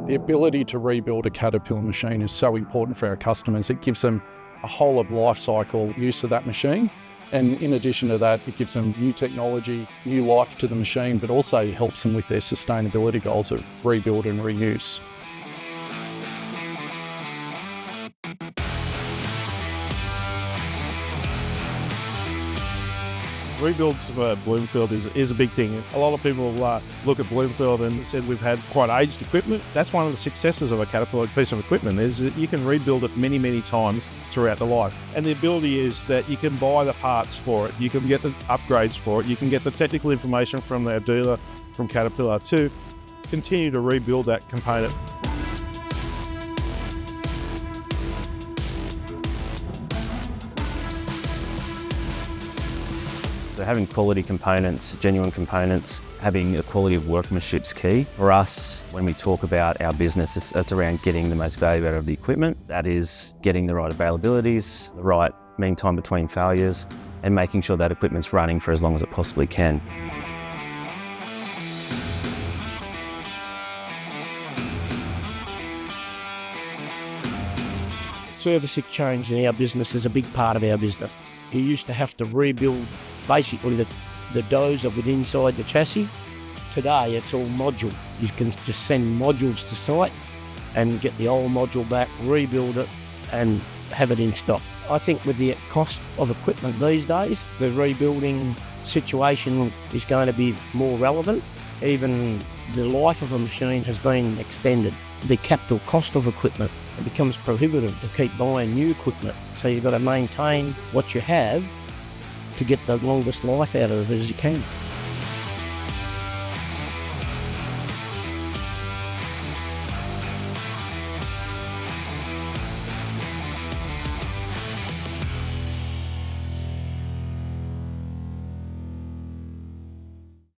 The ability to rebuild a Caterpillar machine is so important for our customers. It gives them a whole of life cycle use of that machine. And in addition to that, it gives them new technology, new life to the machine, but also helps them with their sustainability goals of rebuild and reuse. Rebuilds for Bloomfield is a big thing. A lot of people look at Bloomfield and said we've had quite aged equipment. That's one of the successes of a Caterpillar piece of equipment, is that you can rebuild it many, many times throughout the life. And the ability is that you can buy the parts for it, you can get the upgrades for it, you can get the technical information from our dealer, from Caterpillar, to continue to rebuild that component. So having quality components, genuine components, having a quality of workmanship is key. For us, when we talk about our business, it's around getting the most value out of the equipment. That is getting the right availabilities, the right mean time between failures, and making sure that equipment's running for as long as it possibly can. Service exchange in our business is a big part of our business. You used to have to rebuild basically the dozer with inside the chassis. Today it's all modular. You can just send modules to site and get the old module back, rebuild it and have it in stock. I think with the cost of equipment these days, the rebuilding situation is going to be more relevant. Even the life of a machine has been extended. The capital cost of equipment, it becomes prohibitive to keep buying new equipment. So you've got to maintain what you have to get the longest life out of it as you can.